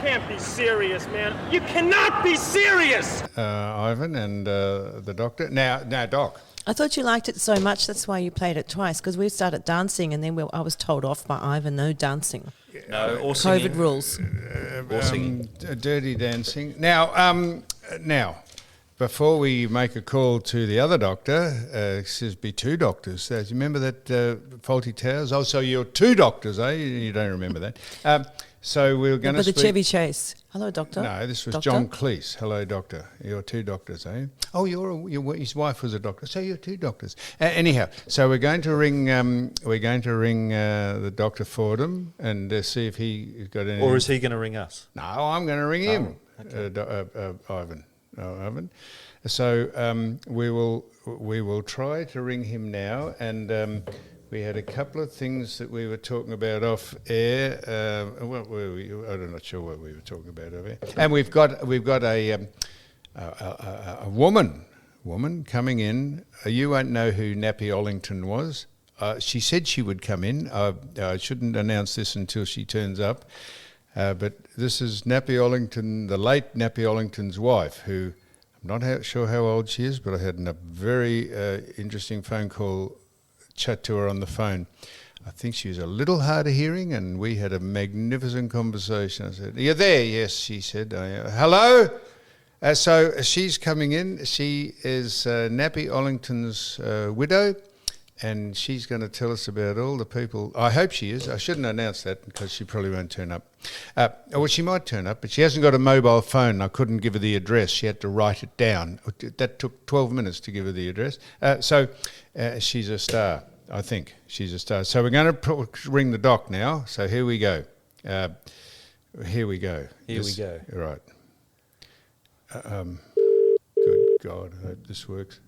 can't be serious, man. You cannot be serious! Ivan and the doctor. Now, Doc. I thought you liked it so much, that's why you played it twice, because we started dancing and then I was told off by Ivan, no dancing. No, or singing. COVID rules. Or singing. Dirty dancing. Now, before we make a call to the other doctor, there's be two doctors. Do you remember that Faulty Towers? Oh, so you're two doctors, eh? You don't remember that. So we were going to speak... the Chevy Chase. Hello, doctor. No, this was doctor? John Cleese. Hello, doctor. You're two doctors, eh? Oh, his wife was a doctor, so you're two doctors. Anyhow, so we're going to ring the Dr. Fordham and see if he's got any... Or is he going to ring us? No, I'm going to ring him, okay. Ivan. No, Ivan. So we will try to ring him now, and we had a couple of things that we were talking about off air. What were we? I'm not sure what we were talking about off air. And we've got a woman coming in. You won't know who Nappy Ollington was. She said she would come in. I shouldn't announce this until she turns up. But this is Nappy Ollington, the late Nappy Ollington's wife, who I'm not sure how old she is, but I had a very interesting phone call chat to her on the phone. I think she was a little hard of hearing, and we had a magnificent conversation. I said, "Are you there?" "Yes," she said. "Hello?" So she's coming in. She is Nappy Ollington's widow, and she's going to tell us about all the people. I hope she is. I shouldn't announce that because she probably won't turn up. Well, she might turn up, but she hasn't got a mobile phone. I couldn't give her the address. She had to write it down. That took 12 minutes to give her the address. So she's a star, I think. She's a star. So we're going to ring the doc now. So here we go. Here we go. Right. Good God, I hope this works.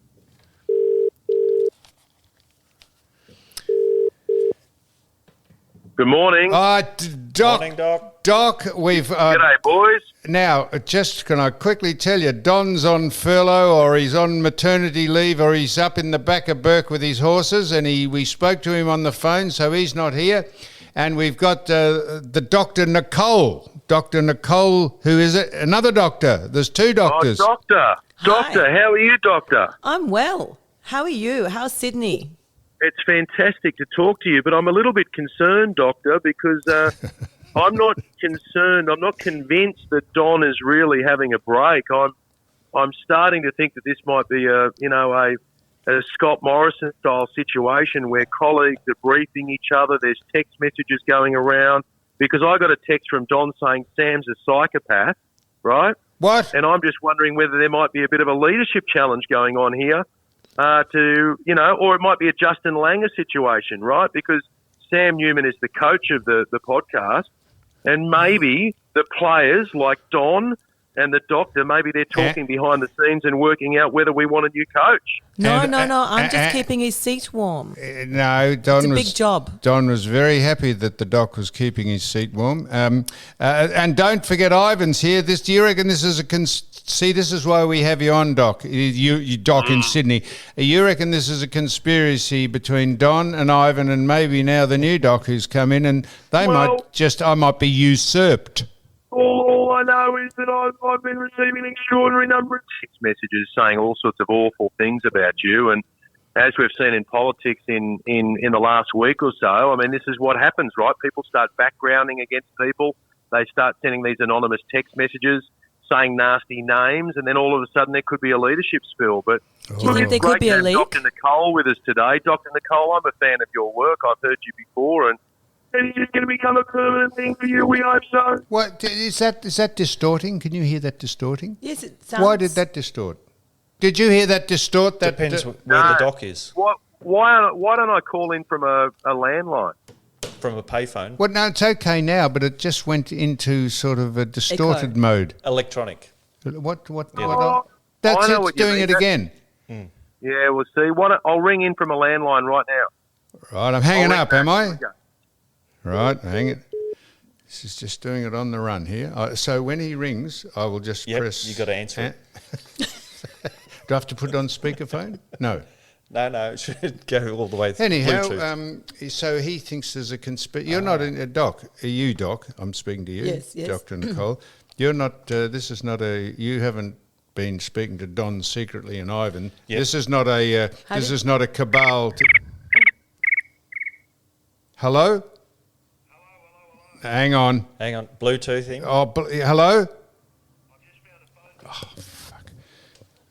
Good morning. Doc. Morning, Doc. Doc, we've... G'day, boys. Now, can I quickly tell you, Don's on furlough, or he's on maternity leave, or he's up in the back of Burke with his horses, and we spoke to him on the phone, so he's not here. And we've got the Dr. Nicole. Dr. Nicole, who is another doctor. There's two doctors. Oh, Doctor. Doctor, Hi. how are you, Doctor? I'm well. How are you? How's Sydney? It's fantastic to talk to you, but I'm a little bit concerned, Doctor, because I'm not concerned. I'm not convinced that Don is really having a break. I'm starting to think that this might be a Scott Morrison style situation where colleagues are briefing each other. There's text messages going around because I got a text from Don saying Sam's a psychopath, right? What? And I'm just wondering whether there might be a bit of a leadership challenge going on here. Or it might be a Justin Langer situation, right? Because Sam Newman is the coach of the podcast, and maybe the players like Don and the doctor, maybe they're talking behind the scenes and working out whether we want a new coach. No. I'm just keeping his seat warm. No, Don It's a big job. Don was very happy that the doc was keeping his seat warm. And don't forget, Ivan's here. Do you reckon this is this is why we have you on, Doc. You Doc in Sydney. You reckon this is a conspiracy between Don and Ivan, and maybe now the new doc who's come in, and I might be usurped. All I know is that I've been receiving an extraordinary number of text messages saying all sorts of awful things about you. And as we've seen in politics in the last week or so, I mean, this is what happens, right? People start backgrounding against people. They start sending these anonymous text messages saying nasty names, and then all of a sudden there could be a leadership spill. But Do you think there could be a leak? Dr. Nicole with us today. Dr. Nicole, I'm a fan of your work. I've heard you before, and it's just going to become a permanent thing for you. We hope so. What is that? Is that distorting? Can you hear that distorting? Yes, it sounds... Why did that distort? Did you hear that distort? That Depends where the doc is. Why don't I call in from a landline? From a payphone. Well, no, it's okay now, but it just went into sort of a distorted mode. Electronic. What? I That's know it. what you Doing mean. it again. Yeah, we'll see. I'll ring in from a landline right now. Right, I'm hanging up, am I? Okay. Right, hang it. This is just doing it on the run here. So when he rings, I will just press... you got to answer it. Do I have to put it on speakerphone? No. No, it should go all the way through Anyhow, Bluetooth. so he thinks there's a conspiracy. You're not a doc. Are you, Doc? I'm speaking to you, Yes. Dr. Nicole. You're not. This is not a. You haven't been speaking to Don secretly and Ivan. Yep. This is not a. This is not a cabal. Hello. Hang on. Hang on, Bluetoothing. Oh, hello. Oh, fuck.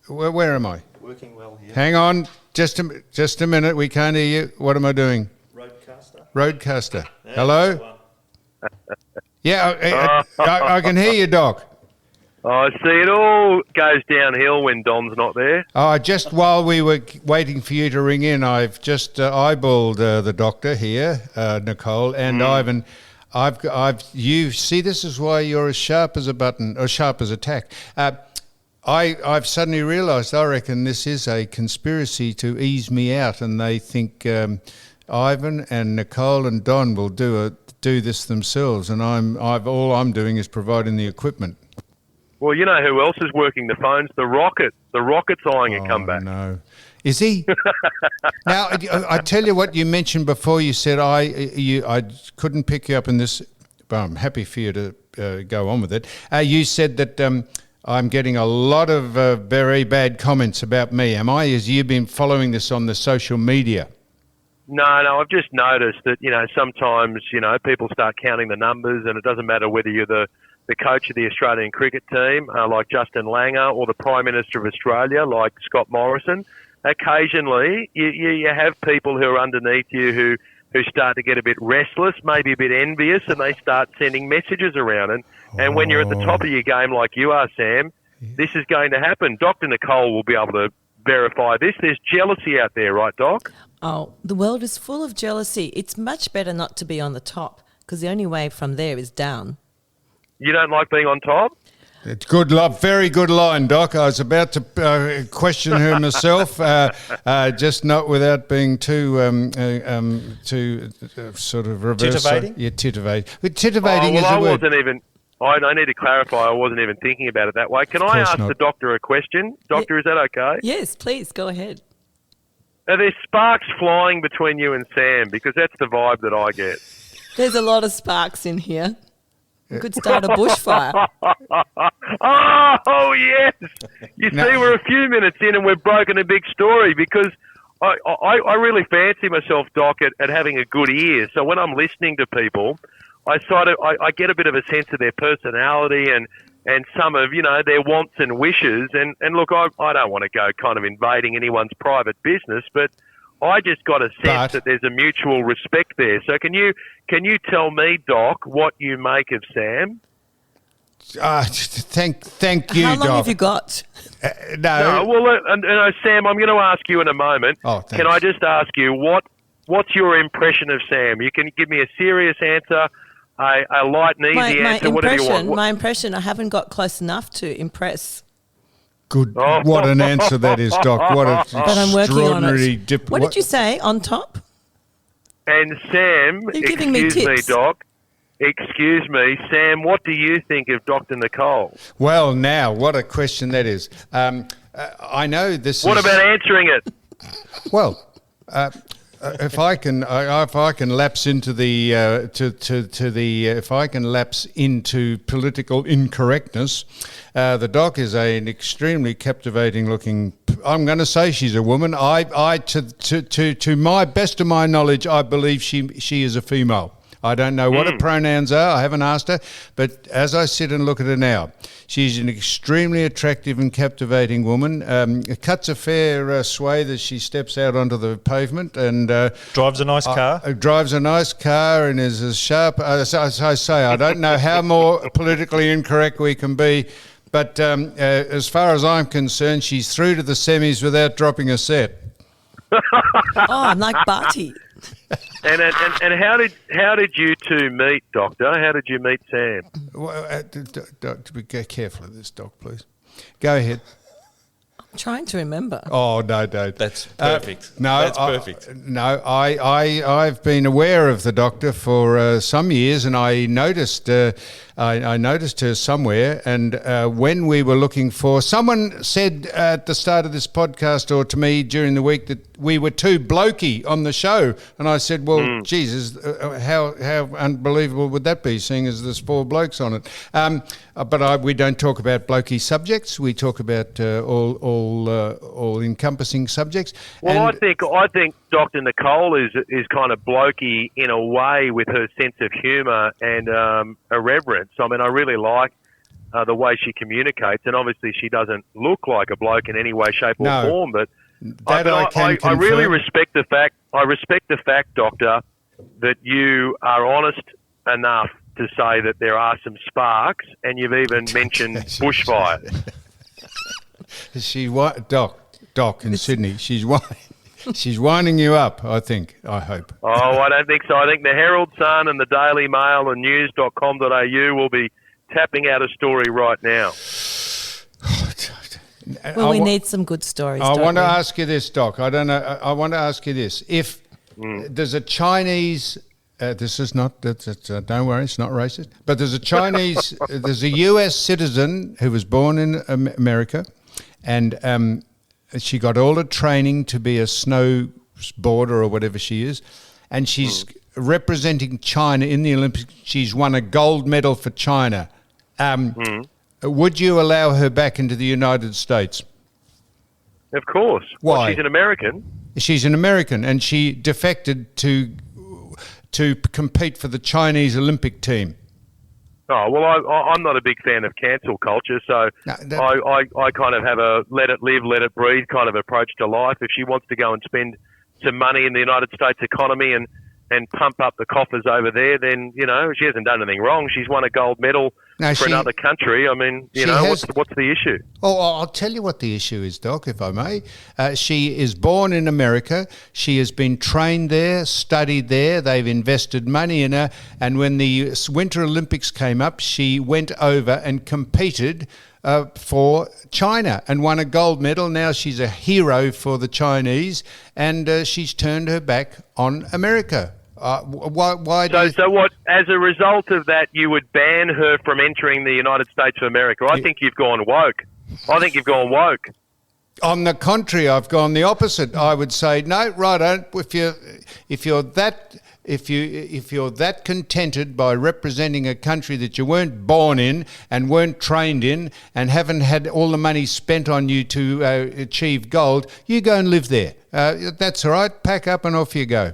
Where am I? Working well here. Hang on. Just a minute. We can't hear you. What am I doing? Roadcaster. Hello? Yeah, I can hear you, Doc. I see it all goes downhill when Don's not there. Just while we were waiting for you to ring in, I've just eyeballed the doctor here, Nicole, and Ivan. You see, this is why you're as sharp as a button, or sharp as a tack. I've suddenly realised, I reckon this is a conspiracy to ease me out, and they think Ivan and Nicole and Don will do this themselves, and all I'm doing is providing the equipment. Well, you know who else is working the phones? The Rocket. The Rocket's eyeing a comeback. No. Is he? Now, I tell you what you mentioned before. You said I couldn't pick you up in this, but I'm happy for you to go on with it. You said that I'm getting a lot of very bad comments about me. Am I? As you've been following this on the social media? No, I've just noticed that, sometimes, people start counting the numbers, and it doesn't matter whether you're the coach of the Australian cricket team, like Justin Langer, or the Prime Minister of Australia, like Scott Morrison. Occasionally, you have people who are underneath you who start to get a bit restless, maybe a bit envious, and they start sending messages around. And when you're at the top of your game like you are, Sam, this is going to happen. Dr. Nicole will be able to verify this. There's jealousy out there, right, Doc? Oh, the world is full of jealousy. It's much better not to be on the top, because the only way from there is down. You don't like being on top? It's good, very good line, Doc. I was about to question her myself, just not without being too sort of reverse. Titivating? Yeah, titivating. But titivating is I a word. wasn't even. I need to clarify. I wasn't even thinking about it that way. Can I ask the doctor a question? Doctor, is that okay? Yes, please, go ahead. Are there sparks flying between you and Sam? Because that's the vibe that I get. There's a lot of sparks in here. We could start a bushfire. Oh, yes. You see, we're a few minutes in and we've broken a big story, because I really fancy myself, Doc, at having a good ear. So when I'm listening to people, I get a bit of a sense of their personality and some of, their wants and wishes. And look, I don't want to go kind of invading anyone's private business, but I just got a sense that there's a mutual respect there. So can you tell me, Doc, what you make of Sam? Thank you, Doc. How long have you got? No, well, Sam, I'm going to ask you in a moment. Oh, thanks. Can I just ask you, what's your impression of Sam? You can give me a serious answer, a light and easy answer, whatever you want. My impression, I haven't got close enough to impress. Good. What an answer that is, Doc. What an But I'm working on extraordinary... What did you say, on top? And Sam, You're giving me excuse me, tips. Doc. Excuse me, Sam, what do you think of Dr. Nicole? Well, now, what a question that is. I know this What about answering it? Well, if I can lapse into the if I can lapse into political incorrectness, the doc is an extremely captivating looking. I'm going to say she's a woman. To my best of my knowledge, I believe she is a female. I don't know what her pronouns are. I haven't asked her. But as I sit and look at her now, she's an extremely attractive and captivating woman. It cuts a fair swathe as she steps out onto the pavement and drives a nice car. Drives a nice car and is as sharp as I say. I don't know how more politically incorrect we can be. But as far as I'm concerned, she's through to the semis without dropping a set. I'm like Barty. And how did you two meet, Doctor? How did you meet Sam? Well, be careful of this, Doc, please. Go ahead. I'm trying to remember. Oh, no. That's perfect. No, That's perfect. I've been aware of the doctor for some years, and I noticed I noticed her somewhere. And when we were looking for, someone said at the start of this podcast or to me during the week that we were too blokey on the show, and I said, "Well, Jesus, how unbelievable would that be, seeing as there's 4 blokes on it?" But we don't talk about blokey subjects. We talk about all encompassing subjects. Well, I think Dr. Nicole is kind of blokey in a way with her sense of humour and irreverence. I mean, I really like the way she communicates, and obviously she doesn't look like a bloke in any way, shape, or form. But I really respect the fact. I respect the fact, Doctor, that you are honest enough to say that there are some sparks, and you've even mentioned bushfires. Doc in Sydney. She's winding you up, I hope. Oh, I don't think so. I think the Herald Sun and the Daily Mail and news.com.au will be tapping out a story right now. Well, we need some good stories. I want to ask you this, Doc. I don't know. I want to ask you this. If there's a Chinese... this is not, don't worry, it's not racist. But there's a Chinese, there's a US citizen who was born in America, and she got all the training to be a snowboarder or whatever she is, and she's representing China in the Olympics. She's won a gold medal for China. Would you allow her back into the United States? Of course. Why? Well, she's an American. She's an American, and she defected to compete for the Chinese Olympic team. Oh, well, I'm not a big fan of cancel culture, so I kind of have a let it live, let it breathe kind of approach to life. If she wants to go and spend some money in the United States economy and pump up the coffers over there, then, she hasn't done anything wrong. She's won a gold medal for another country. I mean, what's the issue? Oh, I'll tell you what the issue is, Doc, if I may. She is born in America. She has been trained there, studied there. They've invested money in her. And when the Winter Olympics came up, she went over and competed for China and won a gold medal. Now she's a hero for the Chinese, and she's turned her back on America. Why? So what? As a result of that, you would ban her from entering the United States of America. I think you've gone woke. On the contrary, I've gone the opposite. I would say no, righto. If you're that contented by representing a country that you weren't born in and weren't trained in and haven't had all the money spent on you to achieve gold, you go and live there. That's all right. Pack up and off you go.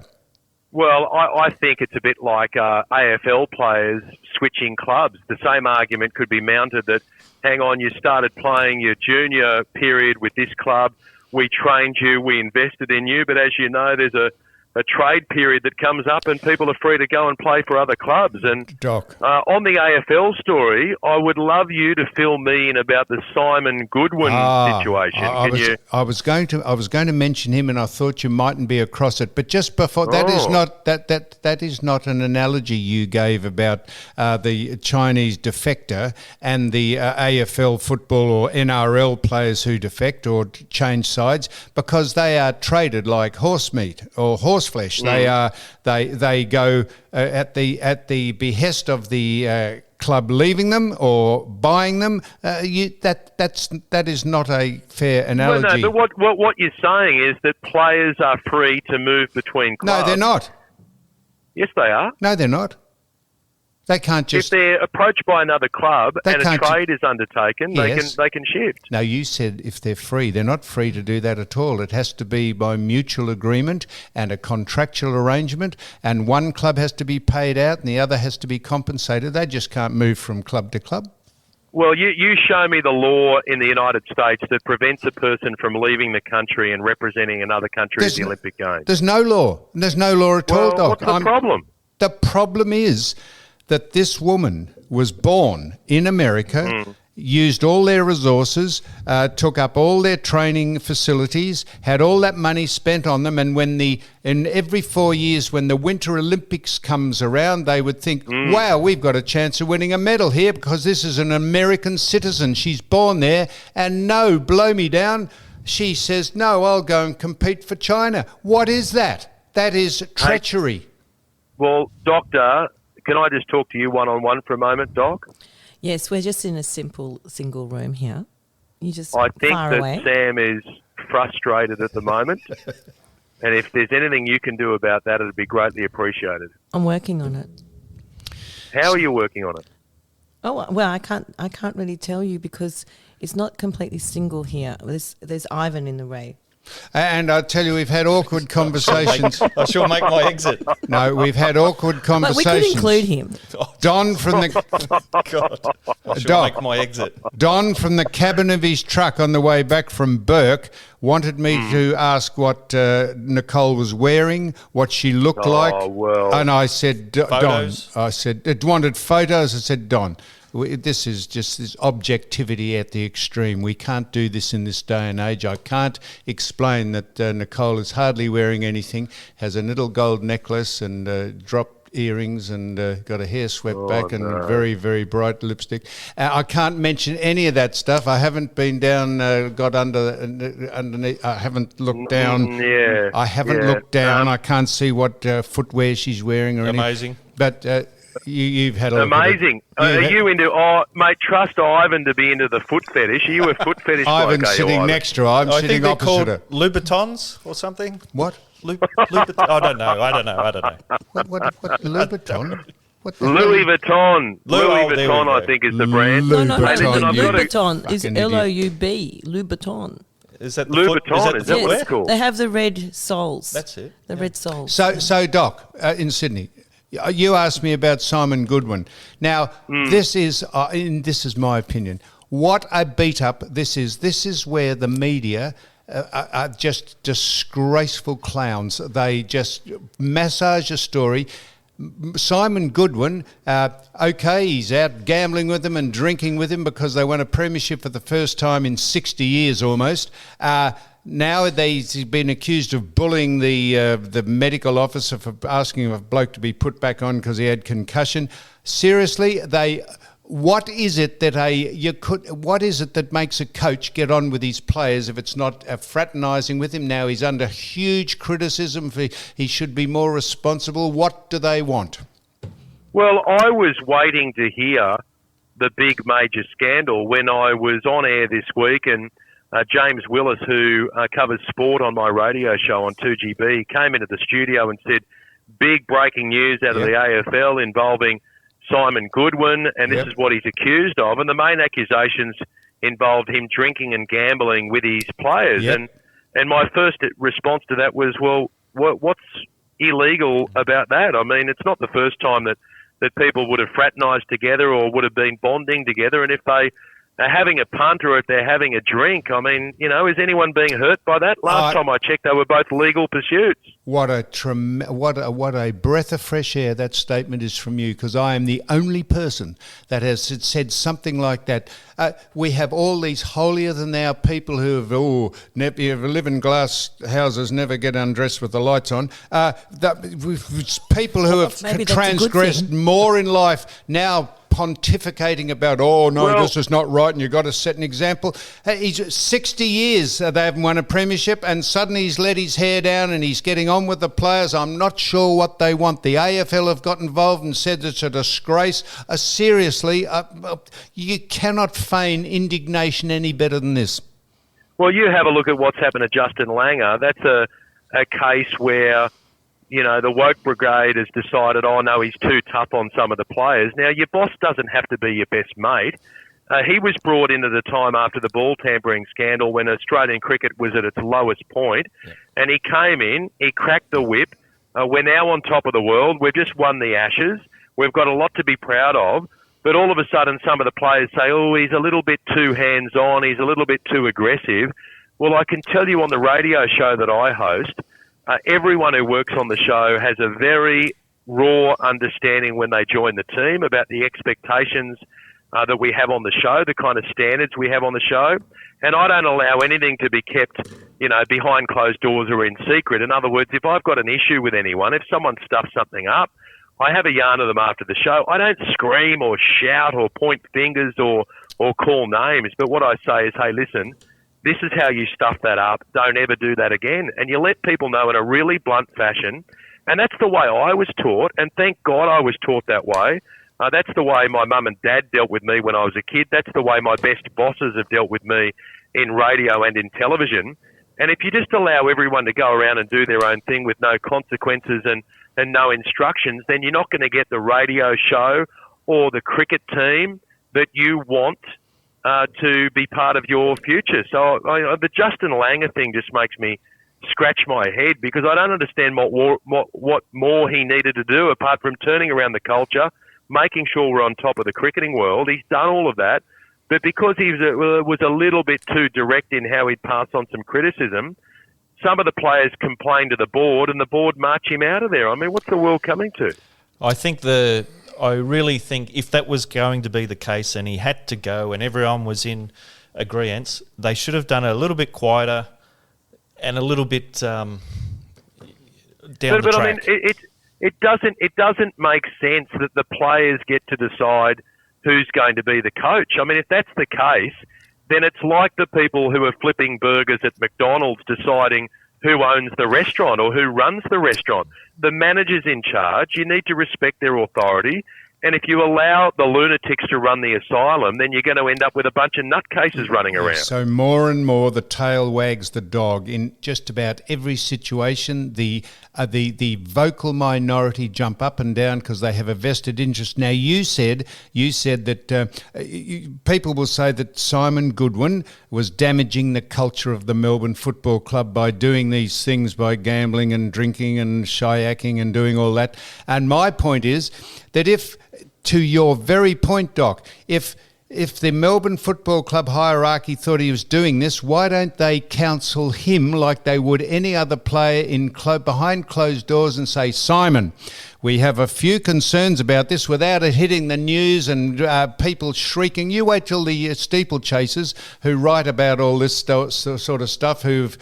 Well, I think it's a bit like AFL players switching clubs. The same argument could be mounted that, hang on, you started playing your junior period with this club, we trained you, we invested in you, but as you know, there's a trade period that comes up and people are free to go and play for other clubs. And Doc, on the AFL story, I would love you to fill me in about the Simon Goodwin situation. I was going to mention him, and I thought you mightn't be across it. But just before that is not an analogy you gave about the Chinese defector and the AFL football or NRL players who defect or change sides, because they are traded like horse meat or horse flesh. They go at the behest of the club leaving them or buying them. That is not a fair analogy. No, but what you're saying is that players are free to move between clubs. No, they're not. Yes, they are. No, they're not. They can't just... If they're approached by another club and a trade is undertaken, yes, they can shift. No, you said if they're free. They're not free to do that at all. It has to be by mutual agreement and a contractual arrangement, and one club has to be paid out and the other has to be compensated. They just can't move from club to club. Well, you show me the law in the United States that prevents a person from leaving the country and representing another country at the Olympic Games. There's no law. There's no law at all, Doc. What's the problem? The problem is that this woman was born in America used all their resources, took up all their training facilities, had all that money spent on them, and in every 4 years when the Winter Olympics comes around, they would think, wow, we've got a chance of winning a medal here because this is an American citizen. She's born there, and no, blow me down, she says, no, I'll go and compete for China. What is that? That is treachery. Well, Doctor, can I just talk to you one-on-one for a moment, Doc? Yes, we're just in a single room here. You just I think far that away. Sam is frustrated at the moment. And if there's anything you can do about that, it'd be greatly appreciated. I'm working on it. How are you working on it? Oh well, I can't really tell you because it's not completely single here. There's Ivan in the Ray. And I tell you, we've had awkward conversations. I shall make my exit. No, we've had awkward But conversations. we could include him. Don from the God, I shall Doc. make my exit. Don from the cabin of his truck on the way back from Burke wanted me to ask what Nicole was wearing, what she looked like. Well. And I said, Don. Photos? I said, it wanted photos. I said, Don, this is just this objectivity at the extreme. We can't do this in this day and age. I can't explain that Nicole is hardly wearing anything, has a little gold necklace and drop earrings and got a hair swept back and very, very bright lipstick. I can't mention any of that stuff. I haven't been down, got underneath. I haven't looked down. Yeah. I haven't looked down. I can't see what footwear she's wearing or Amazing. anything. But you've had a Amazing. Are you into, mate, trust Ivan to be into the foot fetish. Are you a foot fetish bloke? Ivan's sitting Ivan? next to her. I'm I sitting think they're opposite called her. Louboutins or something. What? I don't know. What Louboutin? What the Louis Vuitton. There Louis we Vuitton, go. I think, is the brand. Lou- No. Louboutin, Listen, I've got a- Louboutin is Fucking idiot. Loub. Louboutin. Is that the Louboutin, is that what Yes, it's called? they have the red soles. That's it. The red soles. So Doc, in Sydney, you asked me about Simon Goodwin. Now, this is my opinion. What a beat up this is. This is where the media are just disgraceful clowns. They just massage a story. Simon Goodwin, okay, he's out gambling with them and drinking with him because they won a premiership for the first time in 60 years almost. Now he's been accused of bullying the medical officer for asking a bloke to be put back on because he had concussion. Seriously, what is it that makes a coach get on with his players if it's not fraternising with him? Now he's under huge criticism for he should be more responsible. What do they want? Well, I was waiting to hear the big major scandal when I was on air this week, and James Willis, who covers sport on my radio show on 2GB, came into the studio and said, big breaking news out of the AFL involving Simon Goodwin, and this is what he's accused of. And the main accusations involved him drinking and gambling with his players. And my first response to that was, well, what's illegal about that? I mean, it's not the first time that people would have fraternised together or would have been bonding together. And if they are having a punt or if they're having a drink, I mean, is anyone being hurt by that? Last time I checked, they were both legal pursuits. What a breath of fresh air that statement is from you, because I am the only person that has said something like that. We have all these holier-than-thou people who have live in glass houses, never get undressed with the lights on. People who have Maybe that's a good transgressed thing. more in life now pontificating about, this is not right and you've got to set an example. He's 60 years they haven't won a premiership, and suddenly he's let his hair down and he's getting on with the players. I'm not sure what they want. The AFL have got involved and said it's a disgrace. Seriously, you cannot feign indignation any better than this. Well, you have a look at what's happened to Justin Langer. That's a case where the woke brigade has decided, no, he's too tough on some of the players. Now, your boss doesn't have to be your best mate. He was brought in at a time after the ball tampering scandal when Australian cricket was at its lowest point. Yeah. And he came in, he cracked the whip. We're now on top of the world. We've just won the Ashes. We've got a lot to be proud of. But all of a sudden, some of the players say, he's a little bit too hands-on, he's a little bit too aggressive. Well, I can tell you on the radio show that I host, everyone who works on the show has a very raw understanding when they join the team about the expectations that we have on the show, the kind of standards we have on the show. And I don't allow anything to be kept, behind closed doors or in secret. In other words, if I've got an issue with anyone, if someone stuffs something up, I have a yarn of them after the show. I don't scream or shout or point fingers or call names. But what I say is, hey, listen, this is how you stuff that up. Don't ever do that again. And you let people know in a really blunt fashion. And that's the way I was taught. And thank God I was taught that way. That's the way my mum and dad dealt with me when I was a kid. That's the way my best bosses have dealt with me in radio and in television. And if you just allow everyone to go around and do their own thing with no consequences and no instructions, then you're not going to get the radio show or the cricket team that you want to be part of your future. So the Justin Langer thing just makes me scratch my head, because I don't understand what more he needed to do apart from turning around the culture, making sure we're on top of the cricketing world. He's done all of that. But because he was a little bit too direct in how he'd pass on some criticism, some of the players complained to the board, and the board marched him out of there. I mean, what's the world coming to? I really think if that was going to be the case and he had to go and everyone was in agreement, they should have done it a little bit quieter and a little bit down the track. I mean, it doesn't make sense that the players get to decide who's going to be the coach. I mean, if that's the case, then it's like the people who are flipping burgers at McDonald's deciding who owns the restaurant or who runs the restaurant. The manager's in charge. You need to respect their authority. And if you allow the lunatics to run the asylum, then you're going to end up with a bunch of nutcases running around. So more and more the tail wags the dog in just about every situation. The vocal minority jump up and down because they have a vested interest. Now you said that people will say that Simon Goodwin was damaging the culture of the Melbourne Football Club by doing these things, by gambling and drinking and shayaking and doing all that. And my point is that to your very point, Doc, if the Melbourne Football Club hierarchy thought he was doing this, why don't they counsel him like they would any other player behind closed doors and say, Simon, we have a few concerns about this, without it hitting the news and people shrieking. You wait till the steeplechasers who write about all this sort of stuff, who've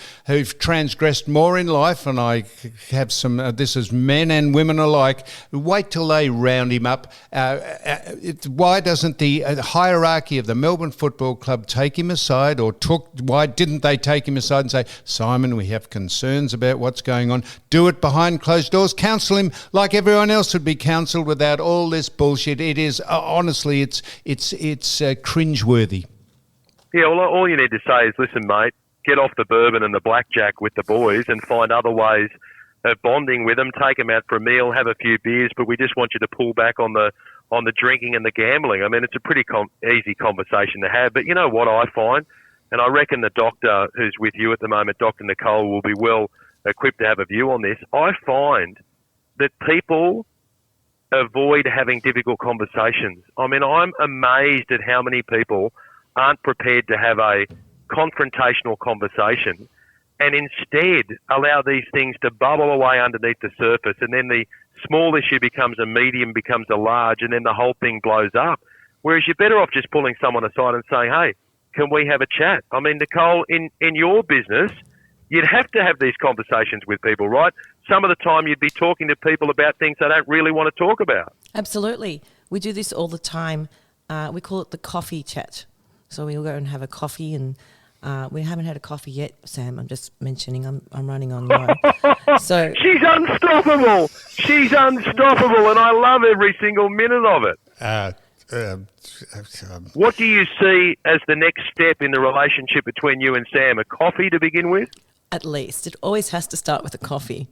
transgressed more in life, and I have some, this is men and women alike, wait till they round him up. Why doesn't the hierarchy of the Melbourne Football Club take him aside, why didn't they take him aside and say, Simon, we have concerns about what's going on. Do it behind closed doors. Counsel him like everyone else would be counselled, without all this bullshit. It is honestly, it's cringeworthy. Yeah, well, all you need to say is, listen, mate, get off the bourbon and the blackjack with the boys and find other ways of bonding with them. Take them out for a meal, have a few beers, but we just want you to pull back on the drinking and the gambling. I mean, it's a pretty easy conversation to have. But you know what I find, and I reckon the doctor who's with you at the moment, Dr. Nicole, will be well equipped to have a view on this. I find that people avoid having difficult conversations. I mean, I'm amazed at how many people aren't prepared to have a confrontational conversation and instead allow these things to bubble away underneath the surface, and then the small issue becomes a medium, becomes a large, and then the whole thing blows up. Whereas you're better off just pulling someone aside and saying, hey, can we have a chat? I mean, Nicole, in your business, you'd have to have these conversations with people, right? Some of the time you'd be talking to people about things they don't really want to talk about. Absolutely. We do this all the time. We call it the coffee chat. So we'll go and have a coffee, and we haven't had a coffee yet, Sam. I'm just mentioning I'm running on low. So she's unstoppable. She's unstoppable, and I love every single minute of it. What do you see as the next step in the relationship between you and Sam? A coffee to begin with? At least. It always has to start with a coffee.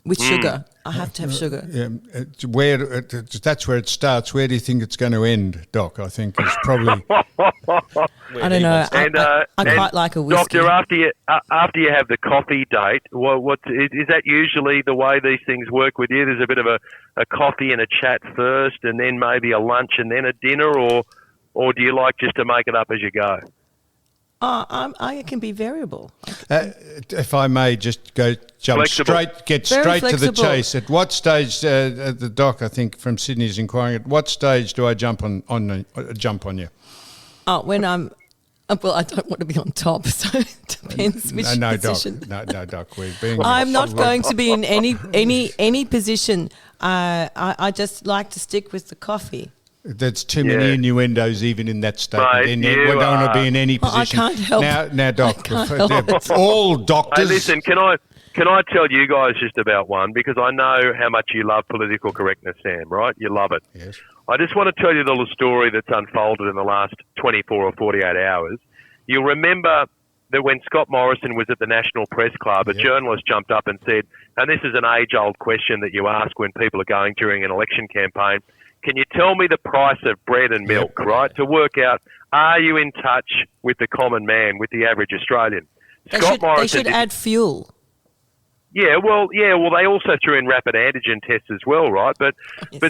With sugar. I have to have sugar. That's where it starts. Where do you think it's going to end, Doc? I think it's probably... I don't know. I quite like a whiskey. Doctor, after you have the coffee date, what is that usually the way these things work with you? There's a bit of a coffee and a chat first, and then maybe a lunch and then a dinner, or do you like just to make it up as you go? I can be variable. If I may just jump Flexible. straight Very to the flexible. chase. At what stage, the doc, I think from Sydney is inquiring, at what stage do I jump on you? Oh, when I'm. Well, I don't want to be on top, so it depends which position. Doc. No, Doc. We're being. I'm not going to be in any position. I just like to stick with the coffee. There's too many innuendos even in that statement. Mate, And you we don't want to are- be in any Oh, I position. can't help Now, Doc, I can't help it. all Hey, doctors. listen, can I tell you guys just about one? Because I know how much you love political correctness, Sam, right? You love it. Yes. I just want to tell you the little story that's unfolded in the last 24 or 48 hours. You'll remember that when Scott Morrison was at the National Press Club, a journalist jumped up and said, and this is an age-old question that you ask when people are going during an election campaign, can you tell me the price of bread and milk, right, to work out, are you in touch with the common man, with the average Australian? They should add fuel. Yeah, well, they also threw in rapid antigen tests as well, right? But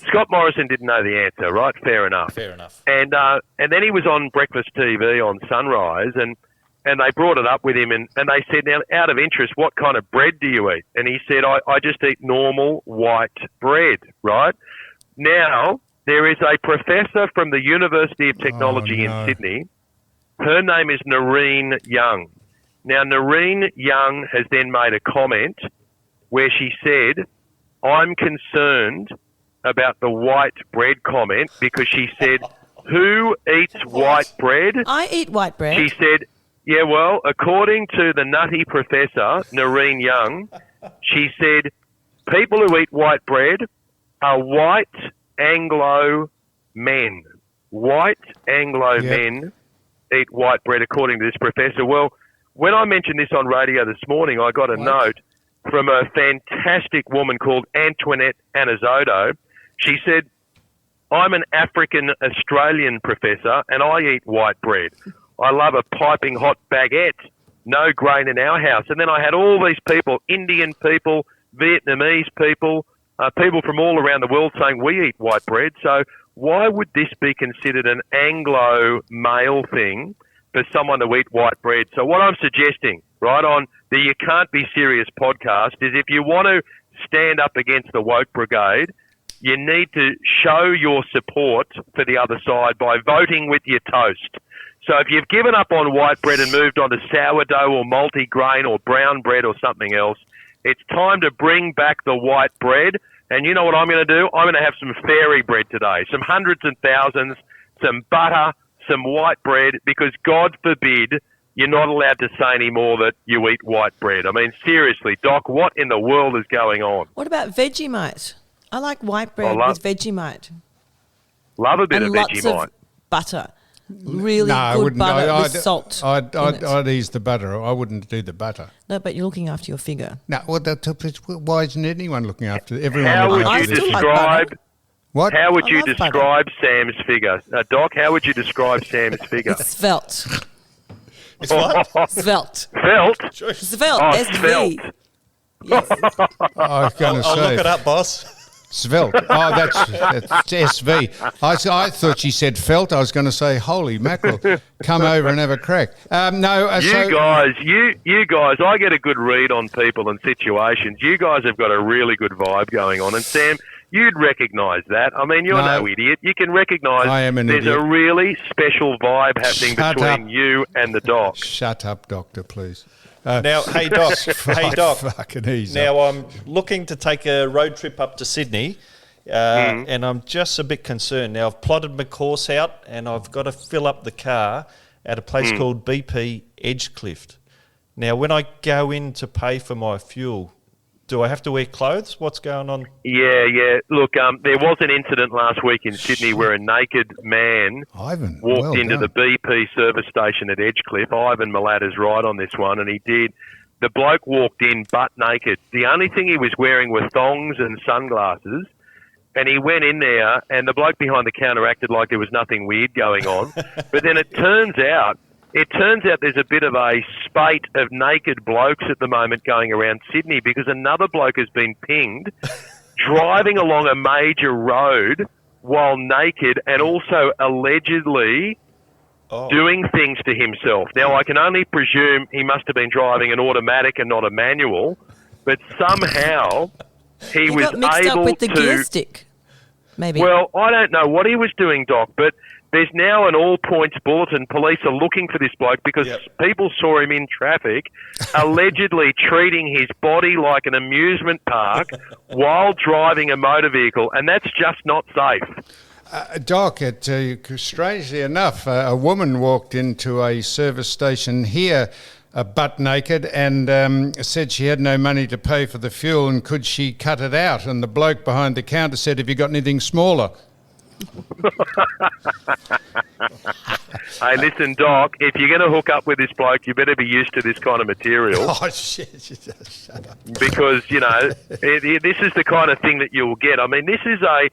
Scott Morrison didn't know the answer, right? Fair enough. And then he was on breakfast TV on Sunrise, and they brought it up with him, and they said, now, out of interest, what kind of bread do you eat? And he said, I just eat normal white bread, right? Now, there is a professor from the University of Technology in Sydney. Her name is Noreen Young. Now, Noreen Young has then made a comment where she said, I'm concerned about the white bread comment because she said, who eats white bread? I eat white bread. She said, yeah, well, according to the nutty professor, Noreen Young, she said, people who eat white bread are white Anglo men. White Anglo men eat white bread, according to this professor. Well, when I mentioned this on radio this morning, I got a note from a fantastic woman called Antoinette Anazotto. She said, I'm an African-Australian professor and I eat white bread. I love a piping hot baguette, no grain in our house. And then I had all these people, Indian people, Vietnamese people, people from all around the world saying we eat white bread. So why would this be considered an Anglo male thing for someone to eat white bread? So what I'm suggesting, right, on the You Can't Be Serious podcast is if you want to stand up against the woke brigade, you need to show your support for the other side by voting with your toast. So if you've given up on white bread and moved on to sourdough or multigrain or brown bread or something else, it's time to bring back the white bread. And you know what I'm going to do? I'm going to have some fairy bread today, some hundreds and thousands, some butter, some white bread, because God forbid you're not allowed to say anymore that you eat white bread. I mean, seriously, Doc, what in the world is going on? What about Vegemite? I like white bread with Vegemite. Love a bit and of lots Vegemite. of butter. Really I good wouldn't. butter with salt. I'd ease the butter. I wouldn't do the butter. No, but you're looking after your figure. No, why isn't anyone looking after everyone? How looking would after you this? still like describe... butter. What? How would you love butter. describe Sam's figure? Doc, how would you describe Sam's figure? Svelte. It's what? Svelte. Felt? Svelte. Oh, S-V. svelte. Yes. I was going to I'll say look it up, boss. svelte. Oh, that's SV. I thought she said felt. I was going to say, holy mackerel, come over and have a crack. No, You guys, I get a good read on people and situations. You guys have got a really good vibe going on. And Sam, you'd recognise that. I mean, you're no idiot. You can recognise I am an there's idiot. a really special vibe happening Shut between up. you and the doc. Shut up, doctor, please. Now, hey, Doc. Hey, Doc. Fucking easy. Now, I'm looking to take a road trip up to Sydney, and I'm just a bit concerned. Now, I've plotted my course out, and I've got to fill up the car at a place called BP Edgecliff. Now, when I go in to pay for my fuel, do I have to wear clothes? What's going on? Yeah. Look, there was an incident last week in Sydney where a naked man Ivan, walked well into done. the BP service station at Edgecliff. Ivan Milat is right on this one, and he did. The bloke walked in butt naked. The only thing he was wearing were thongs and sunglasses, and he went in there, and the bloke behind the counter acted like there was nothing weird going on. But then it turns out there's a bit of a spate of naked blokes at the moment going around Sydney because another bloke has been pinged driving along a major road while naked and also allegedly doing things to himself. Now, I can only presume he must have been driving an automatic and not a manual, but somehow he was got mixed able up with the to... gear stick, maybe. Well, I don't know what he was doing, Doc, but there's now an all-points bulletin. Police are looking for this bloke because people saw him in traffic allegedly treating his body like an amusement park while driving a motor vehicle, and that's just not safe. Doc, strangely enough, a woman walked into a service station here butt naked and said she had no money to pay for the fuel and could she cut it out. And the bloke behind the counter said, "Have you got anything smaller?" Hey, listen, Doc, if you're going to hook up with this bloke, you better be used to this kind of material. Oh, shit. Shut up. Because, you know, this is the kind of thing that you'll get. I mean, this is a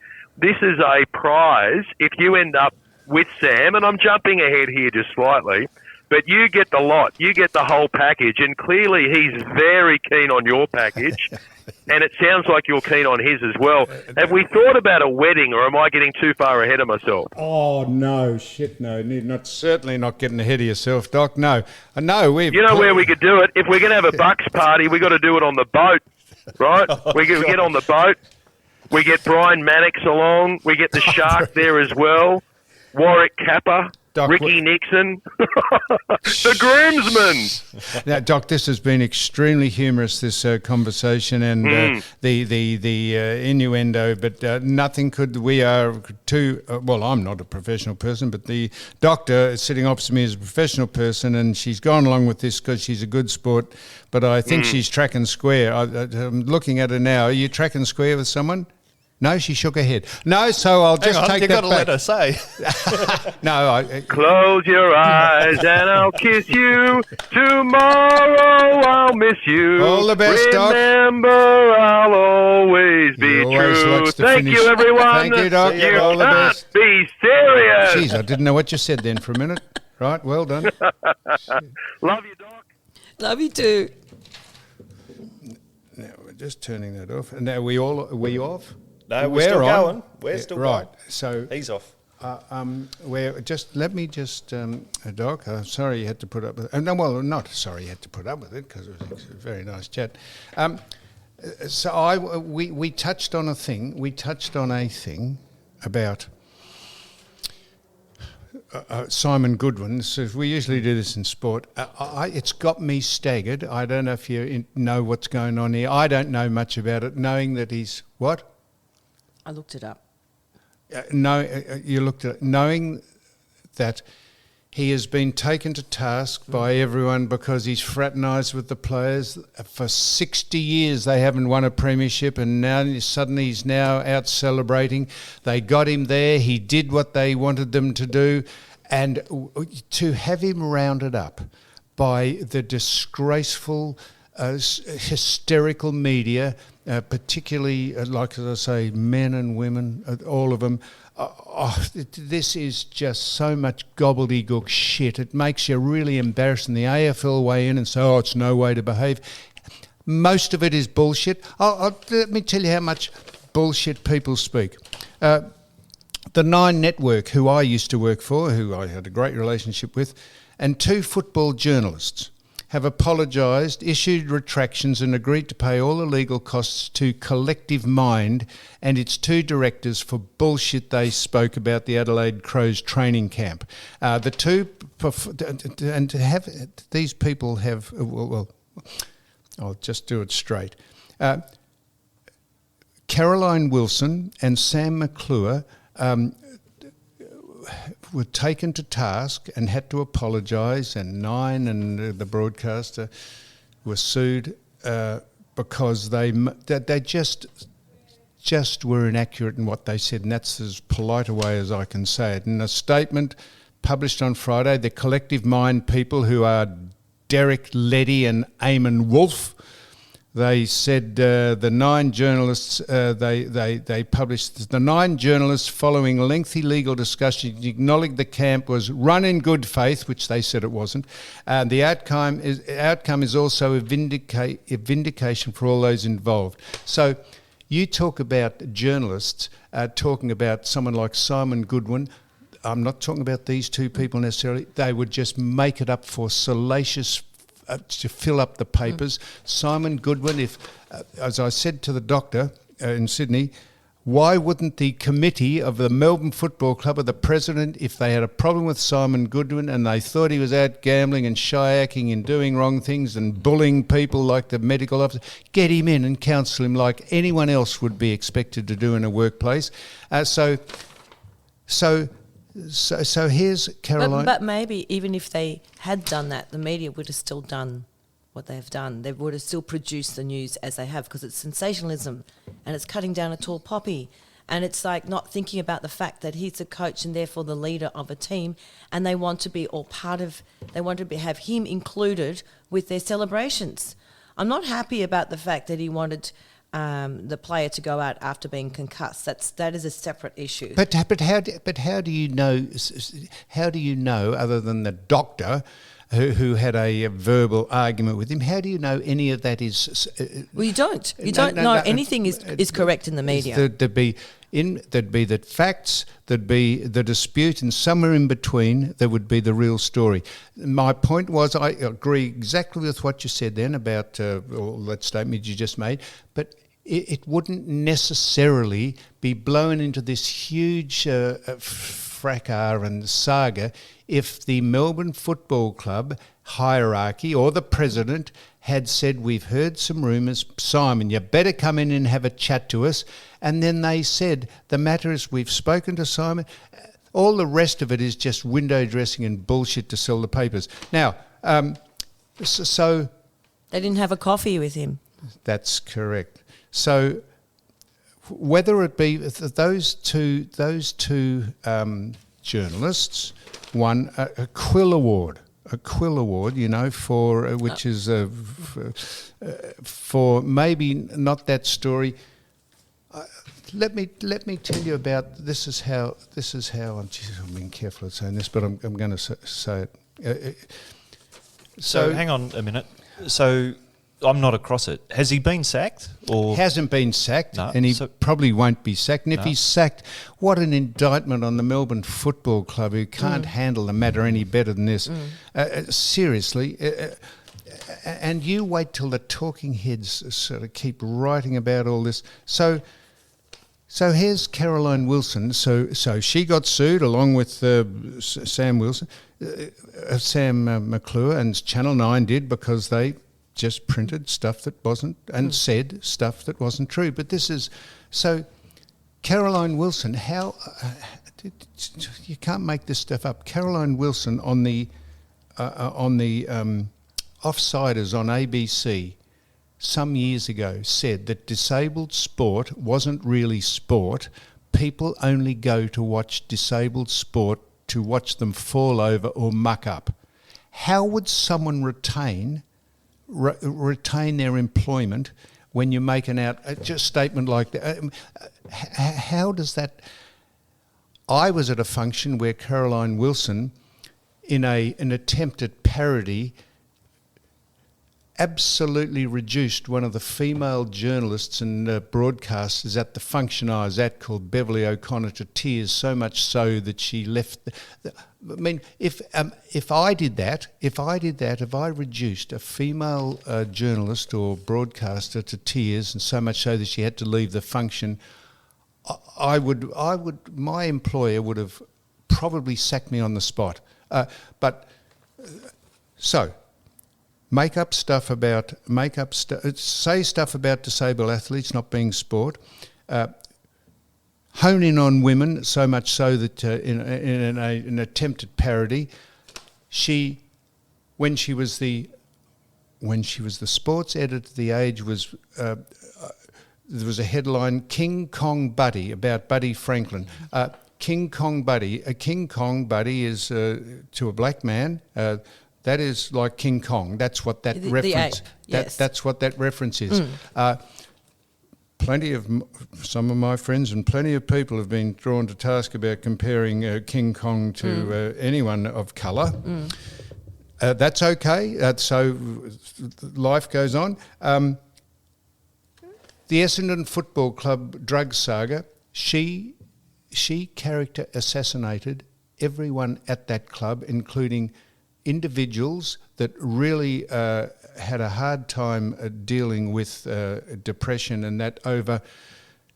prize if you end up with Sam, and I'm jumping ahead here just slightly, but you get the lot. You get the whole package, and clearly he's very keen on your package, and it sounds like you're keen on his as well. Have we thought about a wedding, or am I getting too far ahead of myself? Oh, no, shit, no. Certainly not getting ahead of yourself, Doc. No. No, we've... You know where we could do it? If we're going to have a Bucks party, we got to do it on the boat, right? We get on the boat. We get Brian Mannix along. We get the Shark there as well. Warwick Kappa. Doc, Ricky Nixon, the groomsmen. Now, Doc, this has been extremely humorous, this conversation, and the innuendo, but nothing could... We are too... well, I'm not a professional person, but the doctor sitting opposite me is a professional person, and she's gone along with this because she's a good sport, but I think she's tracking square. I'm looking at her now. Are you tracking square with someone? No, she shook her head. No, so I'll just take that back. You've got to let her say. No, Close your eyes and I'll kiss you. Tomorrow I'll miss you. All the best, Doc. Remember, I'll always be true. Thank you, everyone. Thank you, Doc. You All the can't best. be serious. Jeez, I didn't know what you said then for a minute. Right, well done. Love you, Doc. Love you too. Now, we're just turning that off. And now are we off? No, we're still going. We're still right. going. So he's off. Let me just, Doc. Sorry you had to put up with. No, well, not sorry you had to put up with it because it was a very nice chat. So we touched on a thing. We touched on a thing about Simon Goodwin. So we usually do this in sport. It's got me staggered. I don't know if you know what's going on here. I don't know much about it. Knowing that he's what? I looked it up. You looked at it, knowing that he has been taken to task by everyone because he's fraternised with the players. For 60 years they haven't won a premiership, and now suddenly he's now out celebrating. They got him there. He did what they wanted them to do. And to have him rounded up by the disgraceful, hysterical media, particularly, like as I say, men and women, all of them. This is just so much gobbledygook shit. It makes you really embarrassed, and the AFL weigh in and say, "Oh, it's no way to behave." Most of it is bullshit. Let me tell you how much bullshit people speak. The Nine Network, who I used to work for, who I had a great relationship with, and two football journalists have apologised, issued retractions and agreed to pay all the legal costs to Collective Mind and its two directors for bullshit they spoke about the Adelaide Crows training camp. And to have these people have, well, I'll just do it straight. Caroline Wilson and Sam McClure were taken to task and had to apologise, and Nine and the broadcaster were sued because they just were inaccurate in what they said, and that's as polite a way as I can say it. In a statement published on Friday, the Collective Mind people, who are Derek Leddy and Eamon Wolfe, they said the nine journalists, they published the nine journalists following lengthy legal discussion acknowledged the camp was run in good faith, which they said it wasn't. And the outcome is also a vindication for all those involved. So you talk about journalists talking about someone like Simon Goodwin. I'm not talking about these two people necessarily. They would just make it up for salacious to fill up the papers. Simon Goodwin, if, as I said to the doctor in Sydney, why wouldn't the committee of the Melbourne Football Club or the president, if they had a problem with Simon Goodwin and they thought he was out gambling and shayaking and doing wrong things and bullying people like the medical officer, get him in and counsel him like anyone else would be expected to do in a workplace. So here's Caroline. But maybe even if they had done that, the media would have still done what they have done. They would have still produced the news as they have, because it's sensationalism and it's cutting down a tall poppy. And it's like not thinking about the fact that he's a coach and therefore the leader of a team, and they want to be all part of, they want to have him included with their celebrations. I'm not happy about the fact that he wanted the player to go out after being concussed. That is a separate issue. But how do you know? How do you know, other than the doctor who had a verbal argument with him? How do you know any of that is? Well, you don't. You don't know anything is correct in the media. There'd be the facts, there'd be the dispute, and somewhere in between there would be the real story. My point was, I agree exactly with what you said then about all that statement you just made, but it wouldn't necessarily be blown into this huge fracas and saga if the Melbourne Football Club hierarchy or the president had said, we've heard some rumours, Simon, you better come in and have a chat to us. And then they said, the matter is, we've spoken to Simon. All the rest of it is just window dressing and bullshit to sell the papers. Now, so... They didn't have a coffee with him. That's correct. So whether it be those two journalists won a Quill Award, you know, for which is for maybe not that story. Let me tell you about this is how I'm being careful of saying this, but I'm going to say it. So hang on a minute. So I'm not across it. Has he been sacked? Or hasn't been sacked, no, and he probably won't be sacked. And if he's sacked, what an indictment on the Melbourne Football Club, who can't handle the matter any better than this. Seriously. And you wait till the talking heads sort of keep writing about all this. So here's Caroline Wilson. So she got sued along with Sam Wilson, Sam McClure, and Channel 9 did, because they just printed stuff that wasn't and said stuff that wasn't true. But this is so. Caroline Wilson, how you can't make this stuff up. Caroline Wilson on the Offsiders on ABC some years ago said that disabled sport wasn't really sport. People only go to watch disabled sport to watch them fall over or muck up. How would someone retain their employment when you make an just statement like that? How does that? I was at a function where Caroline Wilson, in an attempt at parody, absolutely reduced one of the female journalists and broadcasters at the function I was at, called Beverly O'Connor, to tears, so much so that she left. I mean, if I did that, if I reduced a female journalist or broadcaster to tears, and so much so that she had to leave the function, my employer would have probably sacked me on the spot. Say stuff about disabled athletes not being sport. Hone in on women, so much so that in an attempt at parody, when she was the sports editor at The Age, there was a headline, King Kong Buddy, about Buddy Franklin. King Kong Buddy. A King Kong Buddy is to a black man. That is like King Kong. That's what that reference. Yes. That's what that reference is. Some of my friends and plenty of people have been drawn to task about comparing King Kong to anyone of colour. That's okay. So life goes on. The Essendon Football Club drug saga. She character assassinated everyone at that club, including individuals that really had a hard time dealing with depression, and that over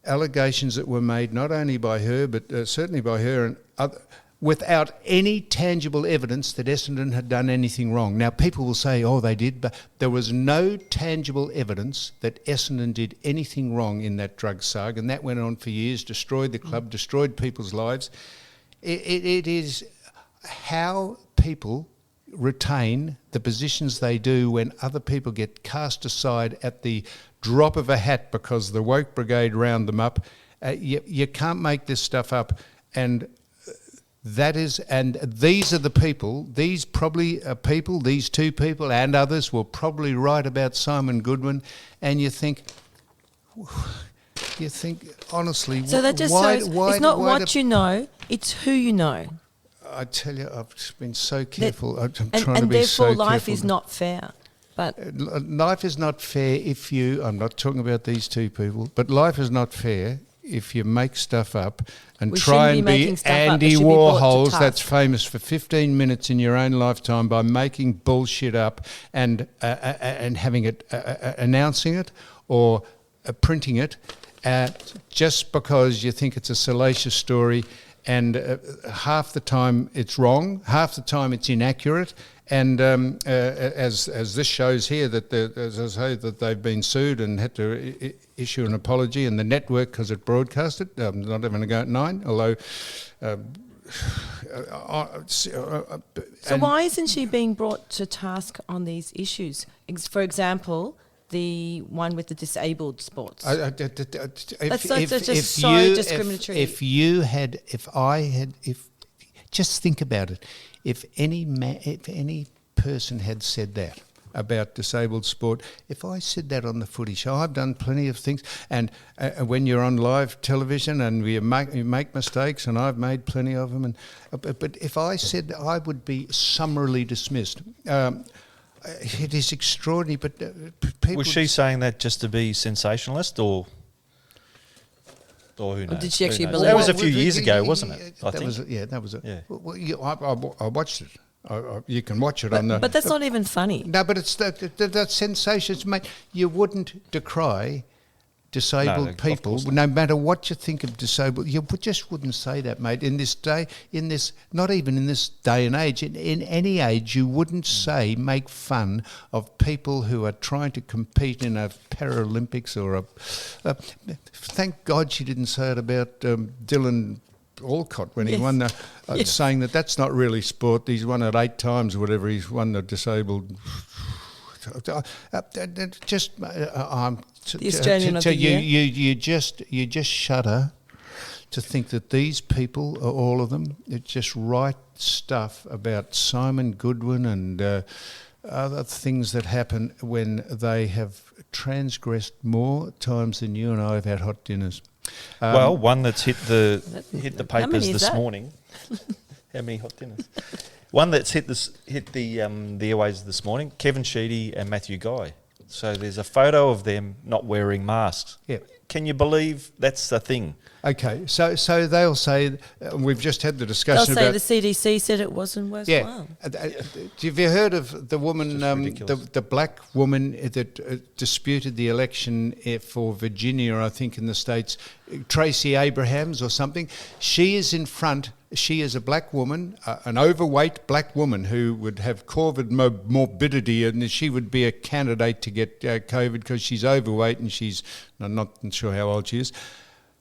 allegations that were made not only by her but certainly by her and other, without any tangible evidence that Essendon had done anything wrong. Now, people will say, oh, they did, but there was no tangible evidence that Essendon did anything wrong in that drug saga, and that went on for years, destroyed the club, destroyed people's lives. It is how people retain the positions they do when other people get cast aside at the drop of a hat because the woke brigade round them up. You can't make this stuff up, and these are the people, these probably are people, these two people and others will probably write about Simon Goodwin, and you think honestly, So that just shows it's not what you know, it's who you know. I tell you, I've been so careful. I'm trying to be so careful. And therefore life is not fair. But life is not fair if you, I'm not talking about these two people, but life is not fair if you make stuff up and we try and be Andy Warhols, that's famous for 15 minutes in your own lifetime by making bullshit up and having it, announcing it or printing it just because you think it's a salacious story, and half the time it's wrong, half the time it's inaccurate. And as this shows here, that as I say, that they've been sued and had to issue an apology, and the network, because it broadcast it, not having to go at 9, although. So why isn't she being brought to task on these issues? For example, the one with the disabled sports. That's just so discriminatory. Just think about it. If any person had said that about disabled sport, if I said that on the footy show, I've done plenty of things, and when you're on live television and you make mistakes, and I've made plenty of them, but if I said that, I would be summarily dismissed. It is extraordinary, but people... Was she saying that just to be sensationalist, or who knows? Or did she actually believe that? Was a few years ago, wasn't it? That was it. Yeah. Well, I watched it. You can watch it on the... But that's not even funny. No, but it's that sensation. Mate, you wouldn't decry disabled people, no matter what you think of disabled. You just wouldn't say that, mate. In this day, not even in this day and age, in any age, you wouldn't make fun of people who are trying to compete in a Paralympics or a... thank God she didn't say it about Dylan Alcott when he won the... saying that's not really sport. He's won it 8 times or whatever. He's won the disabled... The Australian of the Year. You just shudder to think that these people, all of them, just write stuff about Simon Goodwin and other things that happen when they have transgressed more times than you and I have had hot dinners. Well, one that's hit the papers this morning. How many hot dinners? One that's hit the airways this morning, Kevin Sheedy and Matthew Guy. So there's a photo of them not wearing masks. Yeah. Can you believe that's the thing? Okay, so they'll say, we've just had the discussion They'll about... say the CDC said it wasn't worthwhile. Yeah. Have you heard of the woman, the black woman that disputed the election for Virginia, I think in the States, Tracy Abrahams or something? She is in front... She is a black woman, an overweight black woman who would have COVID morbidity, and she would be a candidate to get COVID because she's overweight and I'm not sure how old she is.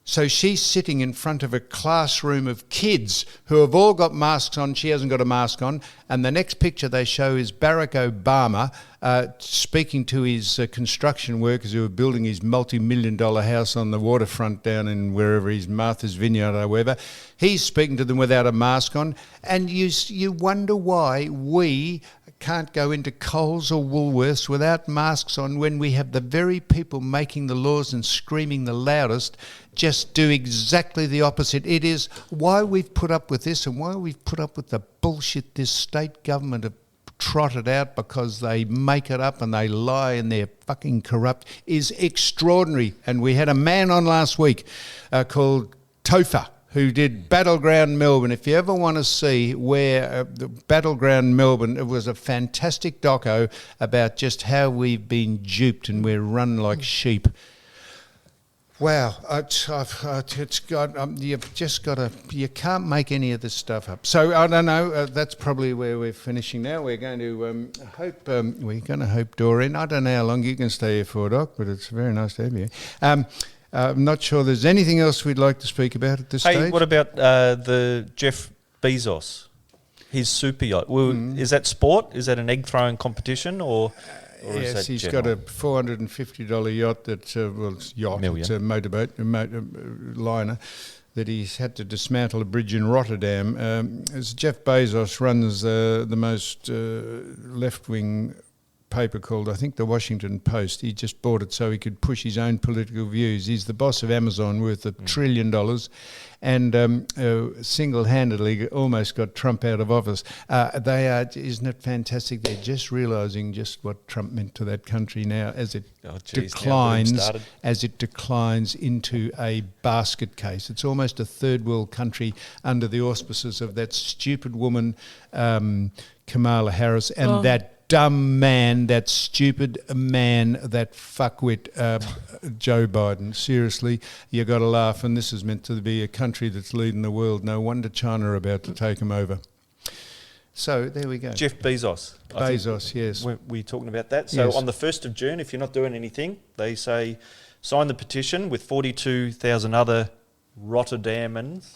So she's sitting in front of a classroom of kids who have all got masks on. She hasn't got a mask on. And the next picture they show is Barack Obama speaking to his construction workers who are building his multi-million-dollar house on the waterfront down in wherever he's, Martha's Vineyard or wherever. He's speaking to them without a mask on. And you wonder why we can't go into Coles or Woolworths without masks on when we have the very people making the laws and screaming the loudest just do exactly the opposite. It is why we've put up with this and why we've put up with the bullshit this state government have trotted out because they make it up and they lie and they're fucking corrupt is extraordinary. And we had a man on last week called Topher, who did Battleground Melbourne. If you ever want to see where the Battleground Melbourne, it was a fantastic doco about just how we've been duped and we're run like sheep. Wow, it's got you've just got to. You can't make any of this stuff up. So I don't know. That's probably where we're finishing now. We're going to hope. We're going to hope Doreen. I don't know how long you can stay here for, Doc, but it's very nice to have you. I'm not sure there's anything else we'd like to speak about at this stage. Hey, what about the Jeff Bezos? His super yacht. Well, is that sport? Is that an egg throwing competition or yes, he's got a $450 yacht that's it's a motorboat, liner that he's had to dismantle a bridge in Rotterdam. As Jeff Bezos runs the most left-wing paper called, I think, the Washington Post. He just bought it so he could push his own political views. He's the boss of Amazon, worth $1 trillion, and single-handedly almost got Trump out of office. They are, isn't it fantastic? They're just realising just what Trump meant to that country now as it declines into a basket case. It's almost a third world country under the auspices of that stupid woman, Kamala Harris, and that dumb man, that stupid man, that fuckwit Joe Biden. Seriously, you got to laugh, and this is meant to be a country that's leading the world. No wonder China are about to take him over. So there we go. Jeff Bezos. Yes. We're talking about that. So Yes. on the 1st of June, if you're not doing anything, they say sign the petition with 42,000 other Rotterdamians.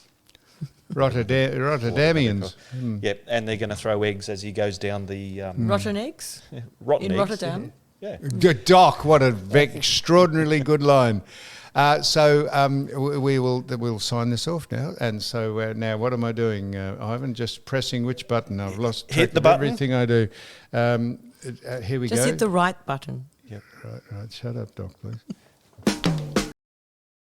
Rotterdamians. Yep, and they're going to throw eggs as he goes down the... Rotten eggs rotten in eggs. Rotterdam. Yeah. Doc, what an extraordinarily good line. We'll sign this off now. And so now what am I doing, Ivan? Just pressing which button? I've lost track Hit the of button. everything I do. Here we go. Just hit the right button. Right. Shut up, Doc, please.